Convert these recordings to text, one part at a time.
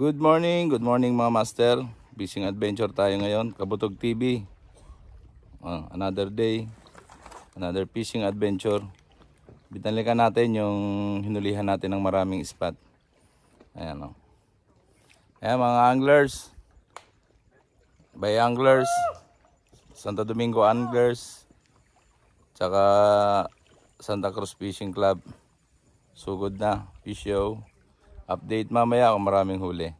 Good morning mga master. Fishing adventure tayo ngayon, Kabutog TV. Another day, another fishing adventure. Binalikan natin yung hinulihan natin ng maraming spot. Ayan o. Ayan mga anglers, Bay Anglers, Santo Domingo Anglers, tsaka Santa Cruz Fishing Club. Sugod na, fish show. Update mamaya kung maraming huli.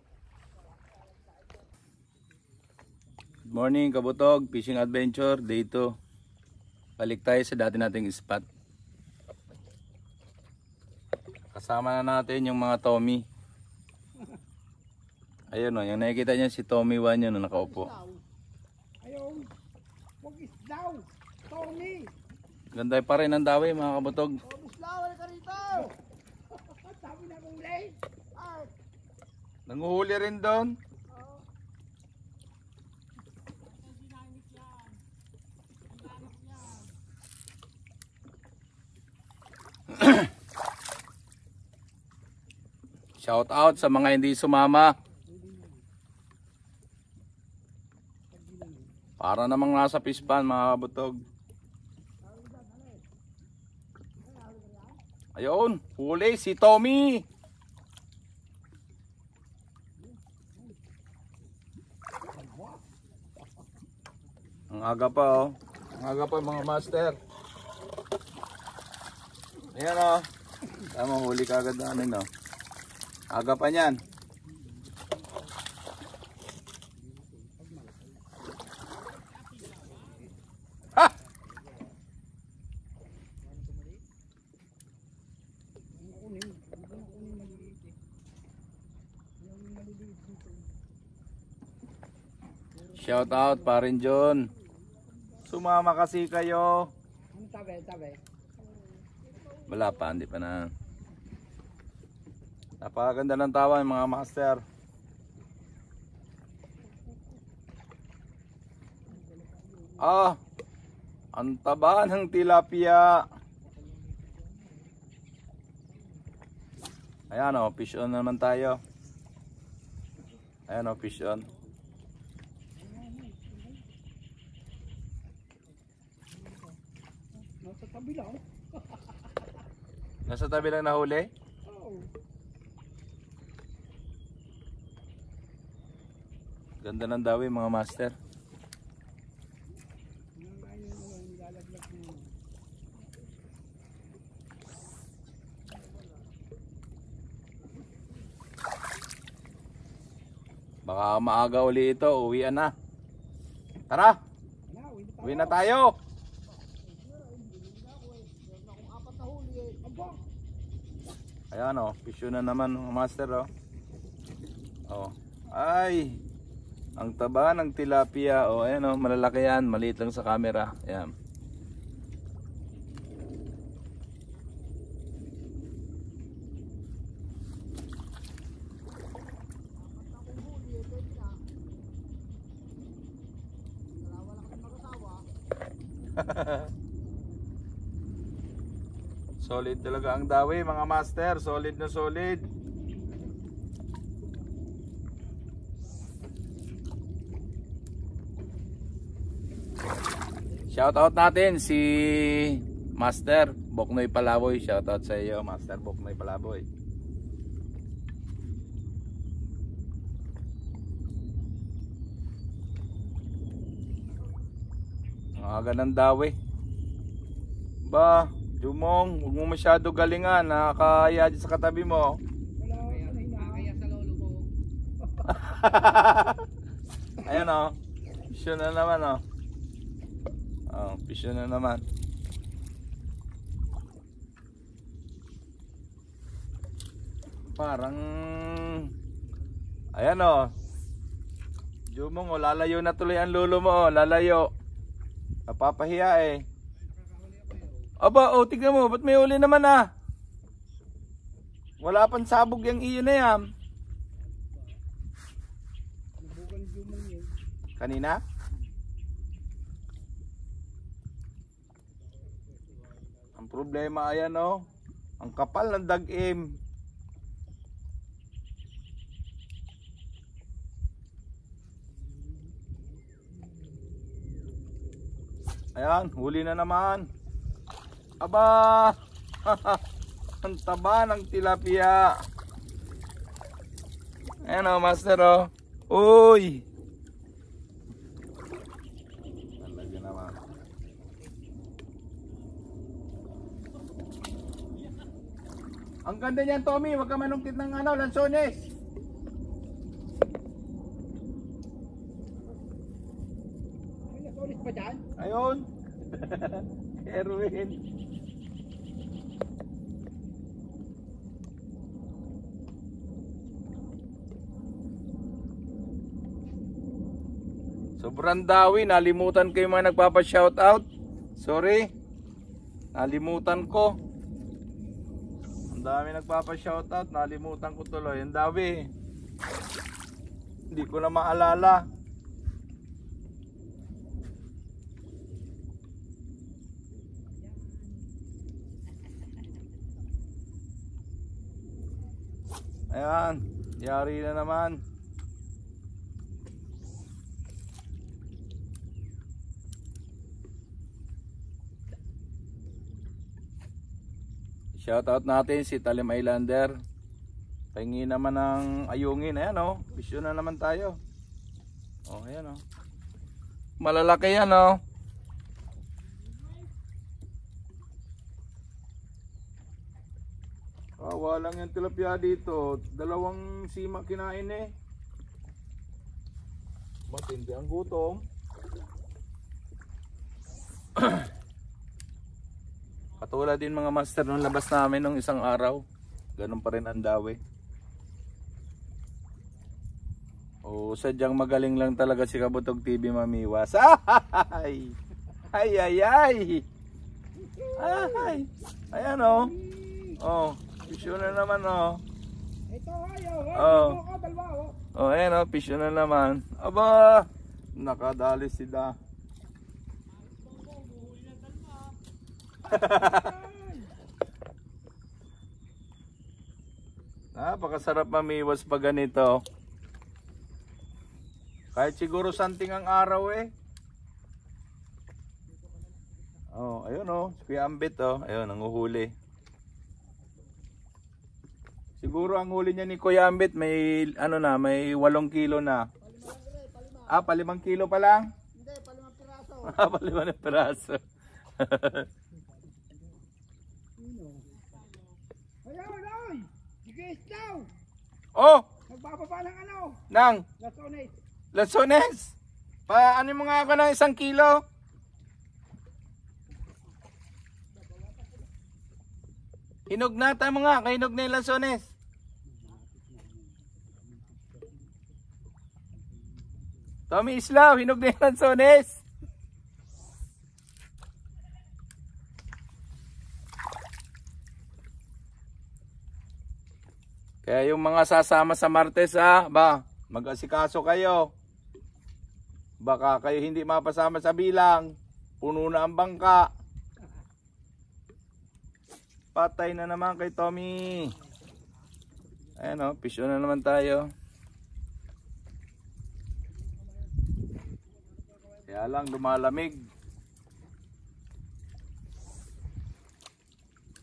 Good morning Kabutog, fishing adventure, day 2. Balik tayo sa dati nating spot. Kasama na natin yung mga Tommy. Ayun o, yung nakikita niya si Tommy 1 yun na nakaupo. Ayun, wag isdaw, Tommy. Ganda pa rin ang daway mga Kabutog. Islaw, ka rito. Sabi na kong late. Nanguhuli rin doon. Shout out sa mga hindi sumama. Para namang nasa pispan mga Kabutog. Ayun, huli si Tommy. Ang aga pa oh. Ang aga pa mga master. Ayan oh. Tama, huli ka agad na ano. Aga pa niyan. Ha! Shout out pa rin John. Sumama kasi kayo. Tabi. Wala pa, hindi pa na. Napakaganda ng tawan mga master. Ang taba ng tilapia. Ayan o, fish on naman tayo. Ayan o, fish on. Nasa tabi lang. Nasa tabi lang nahuli? Oo. Ganda ng dawi mga master. Baka maaga uli ito, uwian na. Tara! Uwi na tayo! Ayan o, fish na naman mga master o. Ay! Ang taba ng tilapia o, ayan o, malalaki yan, maliit lang sa camera. Ayan. Solid talaga ang dawi mga master, solid na solid. Shout out natin si Master Boknoy Palaboy. Shout out sa iyo Master Boknoy Palaboy. Ang aga ng dawi. Ba, Jumong, huwag mo masyado galingan, nakakaya dyan sa katabi mo. Nakakaya sa lolo ko. Ayan o, pisyo na naman o. Pisyo na naman. Parang, ayan o. Jumong o, lalayo na tuloy ang lolo mo o, lalayo. Napapahiya eh. Aba, tignan mo, ba't may uli naman ah? Wala pang sabog yung iyo na yan. Kanina? Ang problema ayan oh, ang kapal ng dag-im. Ayan, huli na naman. Aba! Ang taba ng tilapia. Ayan o, master o. Uy! Talaga naman. Ang ganda niyan, Tommy. Huwag ka manungkit ng lansones. Ay, nasulit pa dyan? Ayun. Erwin. Sobrang dawi, nalimutan ko yung mga nagpapa-shoutout. Sorry. Nalimutan ko. Ang dami nagpapa-shoutout, nalimutan ko tuloy. Ang dawi. Hindi ko na maalala. Ayan, yari na naman. Shoutout natin si Talim Islander. Pahingi naman ng ayungin. Ayan o, bisyo na naman tayo. O, ayan o. Malalaki yan o. Walang yung tilapia dito. Dalawang sima kinain eh. Matindi ang gutom. Katulad din mga master nung labas namin nung isang araw. Ganun pa rin ang dawi. O sadyang magaling lang talaga si Kabutog TV mamiwas. Ay! Ay ay ay! Ay! Ayan o. Oh, pisyo na naman o. Ito, ayaw. Oh. Ako, dalawa, oh. Oh, ayan o, pisyo na naman. Aba! Nakadali sila. Napakasarap mamiwas pag ganito. Kahit siguro santing ang araw eh. Oh, ayun oh, si Kuya Ambit oh, ayun nanguhuli. Siguro ang huli niya ni Kuya Ambit may ano na, may 8 kilo na. Ah, pa 5 kilo pa lang? Hindi, pa 5 piraso. Ah, pa 5 piraso. Ayun, oy! Sige, daw! Oh, Nagbababa ng ano? nang Lasones. Lansones. Pa ano mo nga ako ng 1 kilo? Hinog na tama nga, kahinog na yung lansones. Tommy Islaw, hinog na yung lansones. Kaya yung mga sasama sa Martes mag-asikaso kayo. Baka kayo hindi mapasama sa bilang. Puno na ang bangka. Patay na naman kay Tommy. Ayan o, pisyo na naman tayo. Kaya lang lumalamig.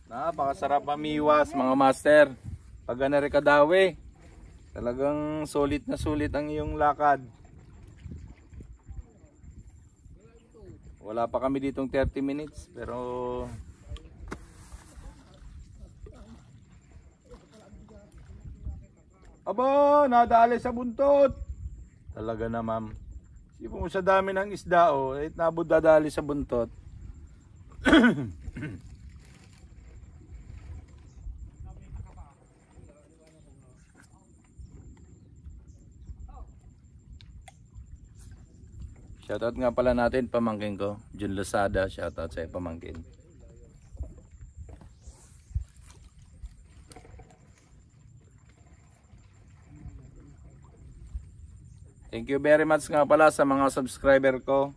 Napakasarap mamiwas mga master. Pag narikadawi, talagang sulit na sulit ang iyong lakad. Wala pa kami ditong 30 minutes pero aba, nadali sa buntot. Talaga na ma'am. Sipo mo sa dami ng isda nabod dadali sa buntot. Shoutout nga pala natin pamangkin ko, Jun Losada. Shoutout sa pamangkin. Thank you very much nga pala sa mga subscriber ko.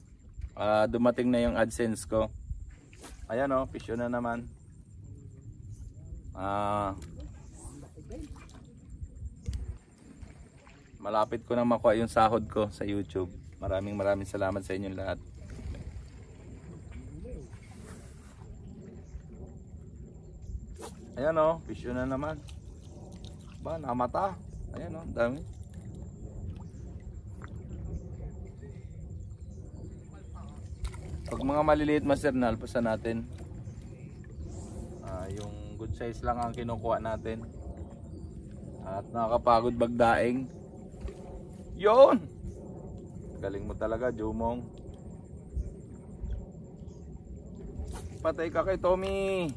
Dumating na yung AdSense ko. Ayan o, pisyo na naman. Malapit ko na makuha yung sahod ko sa YouTube. Maraming salamat sa inyong lahat. Ayan o, fish yun na naman. Ba, namata. Ayan o, dami. Pag mga maliliit master, nalpasan natin. Yung good size lang ang kinukuha natin. At nakakapagod bagdaing. Yun! Galing mo talaga, Jumong. Patay ka kay Tommy.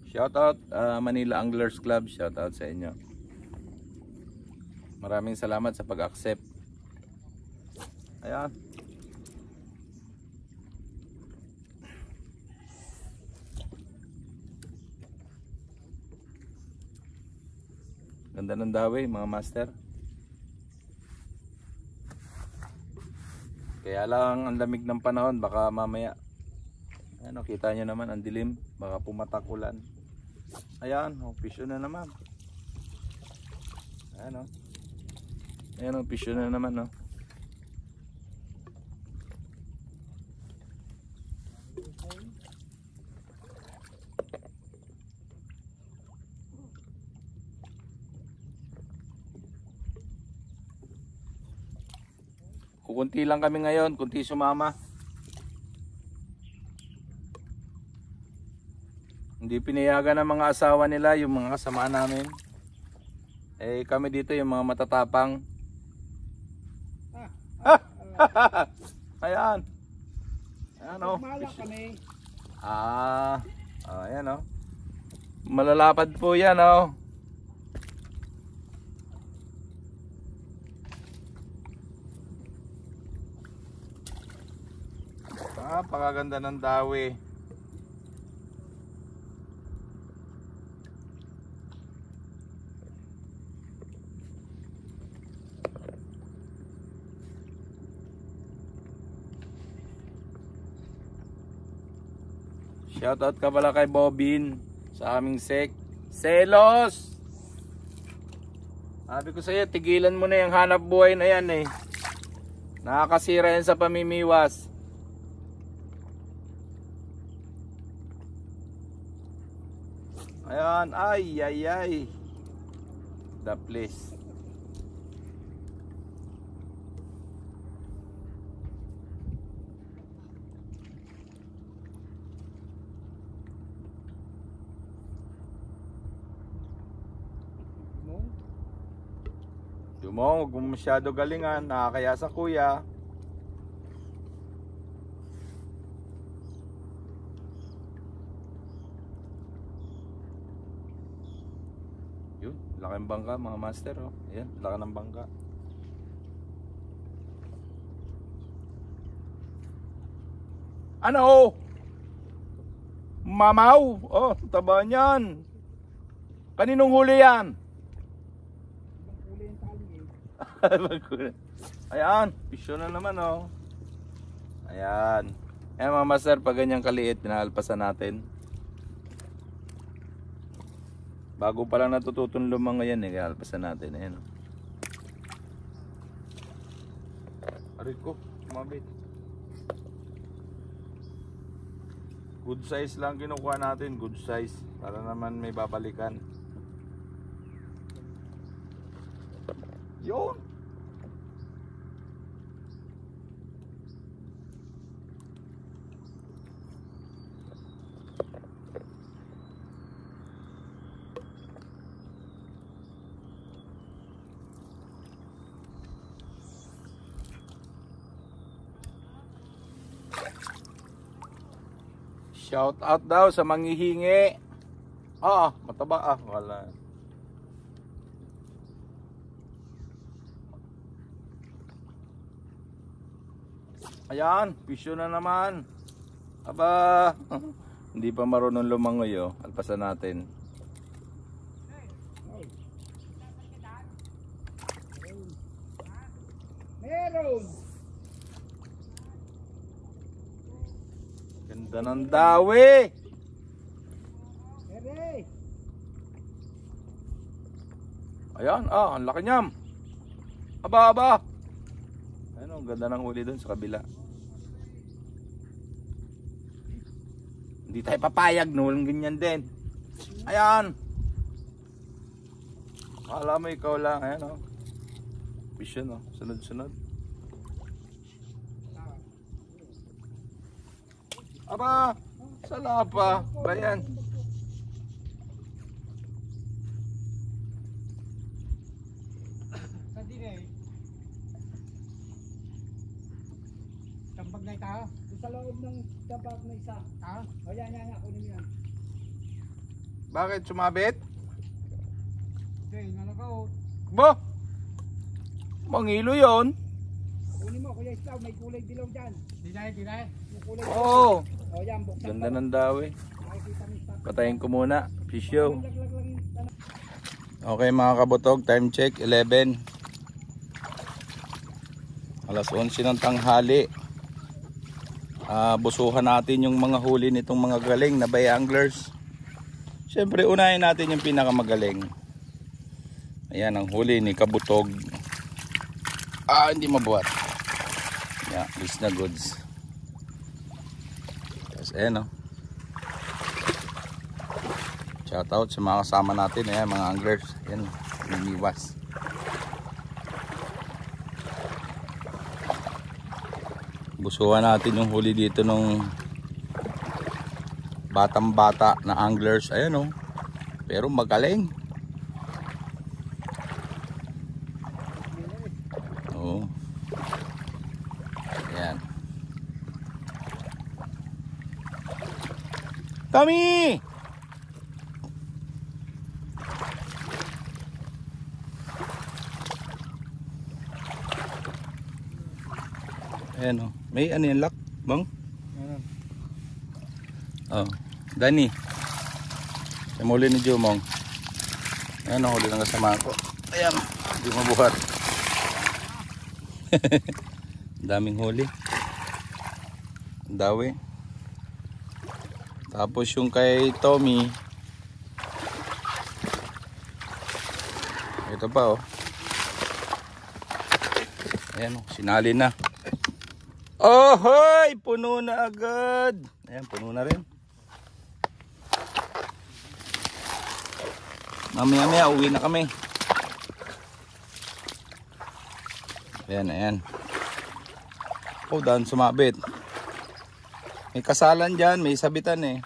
Shoutout Manila Anglers Club, shoutout sa inyo. Maraming salamat sa pag-accept. Ayan. Ganda ng dawi mga master. Kaya lang ang lamig ng panahon, baka mamaya ano, kita nyo naman ang dilim, baka pumatak ulan. Ayan, fish na naman. Ayan o. Ayan o, fish na naman o. Kukunti lang kami ngayon, kunti sumama. Hindi pinayagan ng mga asawa nila, yung mga kasama namin. Eh kami dito yung mga matatapang. Ayan. Ayan o. Malak kami. Ayan o. Malalapad po yan o. Pakaganda ng dawi. Shoutout ka pala kay Bobin sa aming sek. Selos! Sabi ko sa'yo, tigilan mo na yung hanap buhay na yan eh. Nakakasira yan sa pamimiwas. Ayan, ay. The place. Dumong, huwag mo masyado galingan, nakakaya sa kuya. Yun, laking bangka mga master oh. Ayan, laki ng bangka. Ano oh? Mamaw! Oh, taba niyan. Kaninong huli yan? Ayan, pisyo na naman oh. Ayan. Ayan mga master, pag ganyang kaliit, pinahalpasan natin. Bago pa lang natututun lumang yan eh, kaya halpasan natin. Ayan oh. Aray ko, mabit. Good size lang kinukuha natin, good size. Para naman may babalikan. Yun. Shout out daw sa manghihingi. Mataba wala. Ayan, pisyo na naman. Aba, hindi pa marunong lumangoy oh. Alpasan natin. Meron. Ganda ng dawi. Ere. Ayan, ang laki niyam. Aba. Ano, ganda ng huli doon sa kabila. Hindi tayo papayag, no? Walang ganyan din. Ayan. Akala mo ikaw lang. Ayan, oh. Fish yun, oh. Sunod-sunod. Aba, salapa. Bayan. Sandi na eh. Tambag na ita. Sa loob ng tambag na isa. Ha? O yan. Kunin mo yan. Bakit sumabit? Okay, nalagaw. Ba? Mangilo yon. Kunin mo, Kuya Islaw. May kulay dilaw dyan. Di na. Yung kulay dilaw. Oo. O yan, buksan Ganda mo. ng dawi. Makikita mo yung Patayin ko muna. Fish show. laglag lang yung tanong. Okay mga kabutog, time check 11. Alas 11 ng tanghali. Busuhan natin yung mga huli nitong mga galing na bay anglers. Siyempre unahin natin yung pinakamagaling. Ayan ang huli ni Kabutog. Hindi mabuhat. Yeah, is na goods. Tapos ayan o. Shout out sa mga kasama natin, ayan, mga anglers. Ayan, niniwas. Busuhan natin yung huli dito nung batang bata na anglers. Ayan o. Pero magaling. Oo. Ayan. Tommy! Ayan o. May ano yan, lock, bang? Oh, Dani. Yung huli ni Jumong. Ayan ang huli ng kasama ko. Ayan, hindi mabuhat. Daming huli. Ang dawi. Tapos yung kay Tommy. Ito pa oh. Ayan oh, sinali na. Oh, hoy! Puno na agad. Ayan, puno na rin. Mamaya uwi na kami. Ayan. Oh, daan sumabit. May kasalan dyan, may sabitan eh.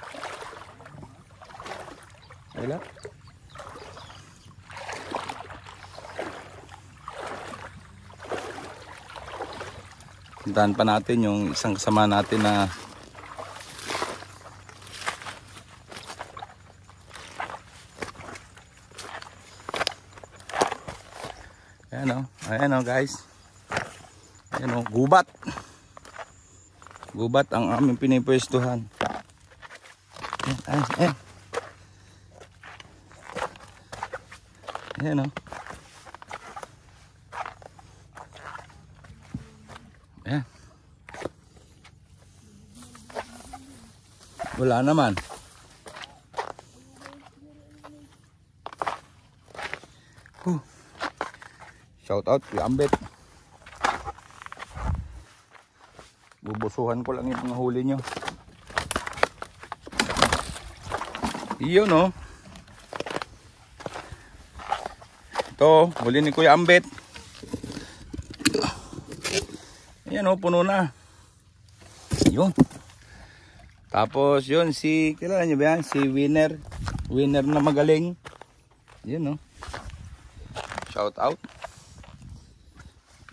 Wala. Puntahan pa natin yung isang kasama natin na ayan o guys. Ayan o, gubat. Gubat ang aming pinipwestuhan. Ayan. Ayan o. Ayan. Wala naman. Shout out kay Ambet. Bubusuhan ko lang yung mga huli nyo. Iyon oh. Ito, huli ni Kuya Ambet. Ayan oh, puno na. Yun. Tapos yun, kilala nyo ba yan? Si Winner. Winner na magaling. Yun oh. Shout out.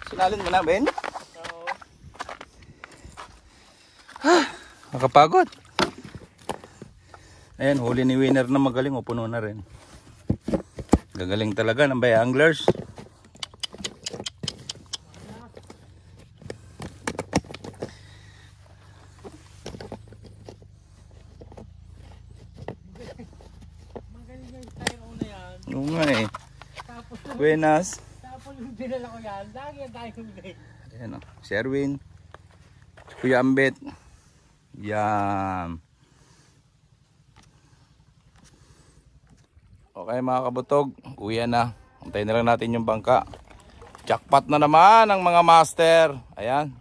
Sinalin mo na, Ben? Oo. Nakapagod. Ayan, huli ni Winner na magaling. O, puno na rin. Gagaling talaga ng bay anglers. Buenas. Tapos yung dinala ko yan, lagi yan tayo huli. Ayan o, si Erwin. Si Kuya Ambet. Yan. Okay mga kabutog, uwi na. Antayin na lang natin yung bangka. Jackpot na naman ang mga master. Ayan.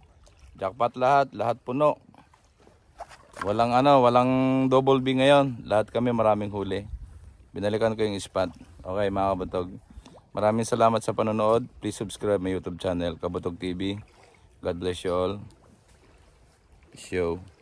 Jackpot lahat, lahat puno. Walang walang double B ngayon. Lahat kami maraming huli. Binalikan ko yung spot. Okay mga kabutog. Maraming salamat sa panonood. Please subscribe my YouTube channel, Kabutog TV. God bless you all. Show.